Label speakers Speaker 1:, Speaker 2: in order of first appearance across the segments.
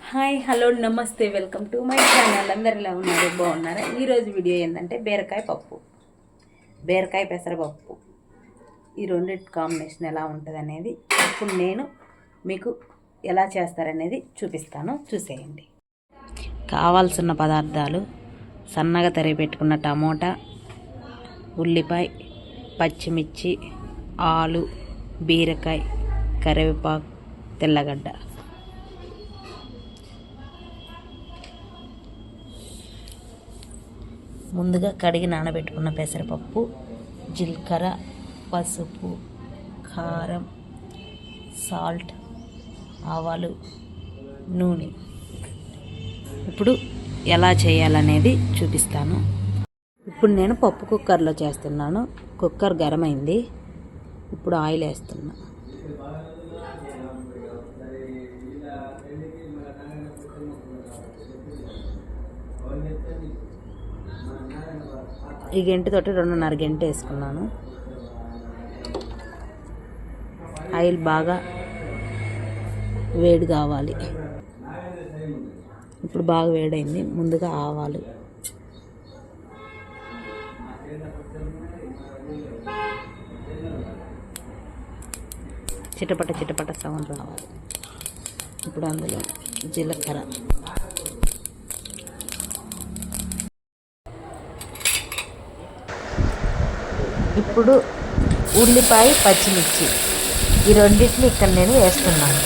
Speaker 1: Hi hello నమస్తే welcome to my channel. అందరు ఎలా ఉన్నారు? బాగున్నారా? ఈరోజు వీడియో ఏంటంటే బీరకాయ పప్పు, బీరకాయ పెసరపప్పు, ఈ రెండింటి కాంబినేషన్ ఎలా ఉంటుంది అనేది ఇప్పుడు నేను మీకు ఎలా చేస్తారనేది చూపిస్తాను, చూసేయండి. కావాల్సిన పదార్థాలు: సన్నగా తరిగి పెట్టుకున్న టమోటా, ఉల్లిపాయ, పచ్చిమిర్చి, ఆలు, బీరకాయ, కరివేపాకు, తెల్లగడ్డ. ముందుగా కడిగి నానబెట్టుకున్న పెసరపప్పు, జీలకర్ర, పసుపు, కారం, సాల్ట్, ఆవాలు, నూనె. ఇప్పుడు ఎలా చేయాలనేది చూపిస్తాను. ఇప్పుడు నేను పప్పు కుక్కర్లో చేస్తున్నాను. కుక్కర్ గరం అయింది. ఇప్పుడు ఆయిల్ వేస్తున్నా. ఈ గంటతోటి 2.5 గంట వేసుకున్నాను. ఆయిల్ బాగా వేడి కావాలి. ఇప్పుడు బాగా వేడైంది. ముందుగా ఆవాలు, చిటపట చిటపట సౌండ్ రావాలి. ఇప్పుడు అందులో జీలకర్ర, ఇప్పుడు ఉల్లిపాయ, పచ్చిమిర్చి, ఈ రెండింటిని ఇక్కడ నేను వేస్తున్నాను.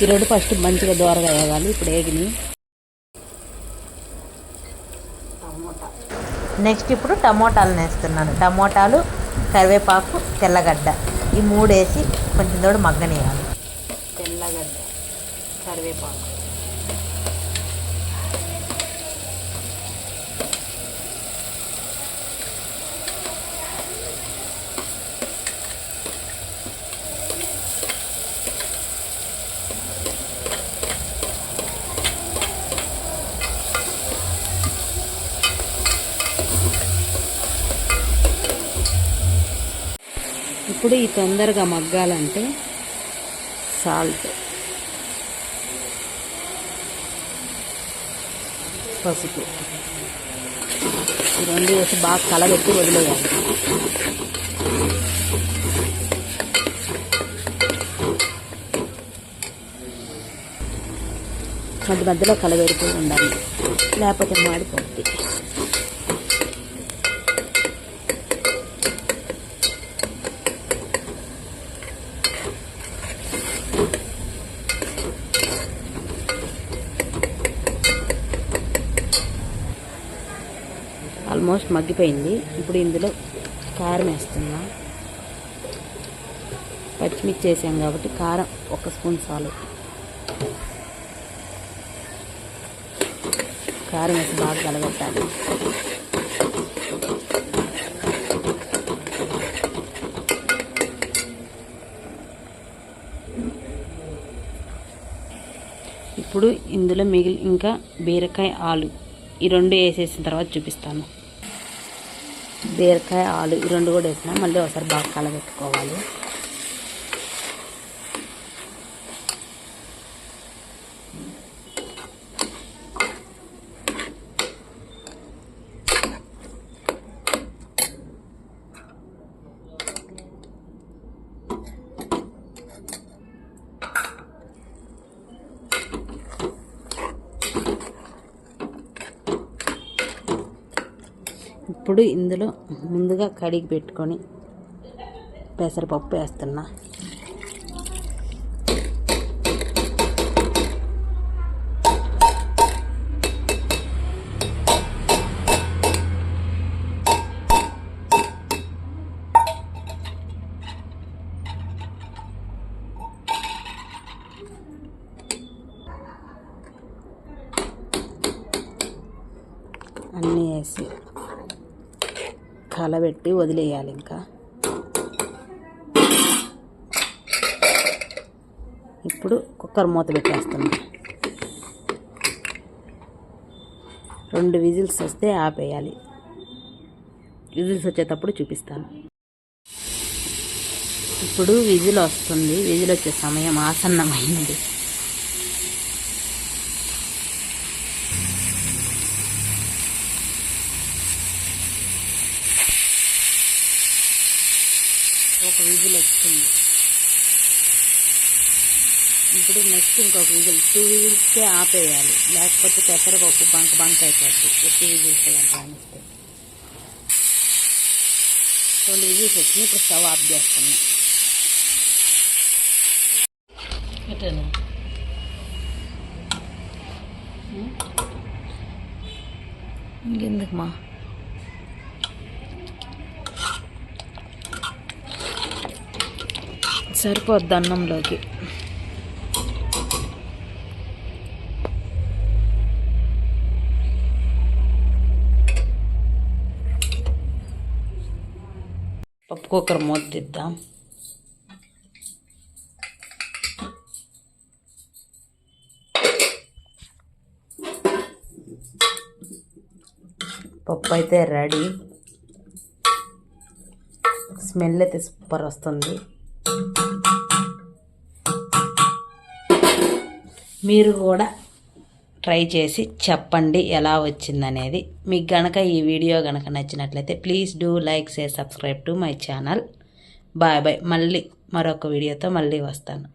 Speaker 1: ఈ రెండు ఫస్ట్ మంచిగా దోరగా వేయాలి. ఇప్పుడు వేగిని నెక్స్ట్ ఇప్పుడు టమోటాలు వేస్తున్నాను. టమోటాలు, కరివేపాకు, తెల్లగడ్డ, ఈ మూడు వేసి కొంచెం తోడు మగ్గనియాలి. తెల్లగడ్డ, కరివేపాకు, ఇప్పుడు ఈ తొందరగా మగ్గాలంటే సాల్ట్, పసుపు, ఈ రెండు వేసి బాగా కలబెట్టి వదిలేయాలి. మధ్య మధ్యలో కలబెడుతూ ఉండాలి, లేకపోతే మాడిపోద్ది. ఆల్మోస్ట్ మగ్గిపోయింది. ఇప్పుడు ఇందులో కారం వేస్తున్నా. పచ్చిమిర్చి వేసాం కాబట్టి కారం 1 స్పూన్ చాలు. కారం వేసి బాగా కలబెట్టాలి. ఇప్పుడు ఇందులో ఇంకా బీరకాయ, ఆలు, ఈ రెండు వేసేసిన తర్వాత చూపిస్తాను. బీరకాయ, ఆలు ఈ రెండు కూడా వేసినా మళ్ళీ ఒకసారి బాగా కలబెట్టుకోవాలి. ఇప్పుడు ఇందులో ముందుగా కడిగి పెట్టుకొని పెసరపప్పు వేస్తున్నా. కలబెట్టి వదిలేయాలి. ఇంకా ఇప్పుడు కుక్కర్ మూత పెట్టేస్తున్నాం. 2 విజిల్స్ వస్తే ఆపేయాలి. విజిల్స్ వచ్చేటప్పుడు చూపిస్తాను. ఇప్పుడు విజిల్ వస్తుంది. విజిల్ వచ్చే సమయం ఆసన్నమైంది. ఒక విజిల్ వచ్చింది. ఇప్పుడు నెక్స్ట్ ఇంకొక విజిల్, 2 విజిల్స్కే ఆపేయాలి. లేకపోతే పెసరపప్పు బంక అయిపోద్ది. ఎక్కువ విజిల్స్ రానిస్తే. 2 విజిల్స్ వచ్చింది. ఇప్పుడు స్టవ్ ఆఫ్ చేస్తున్నాం. ఇంకెందుకుమా, సరిపోద్ది అన్నంలోకి. పప్పు కుక్కర్ మూత తీద్దాం. పప్పు అయితే రెడీ. స్మెల్ అయితే సూపర్ వస్తుంది. మీరు కూడా ట్రై చేసి చెప్పండి ఎలా వచ్చిందనేది. మీకు గనక ఈ వీడియో గనక నచ్చినట్లయితే please do like, share, subscribe to my channel. Bye bye. మళ్ళీ మరొక వీడియోతో మళ్ళీ వస్తాను.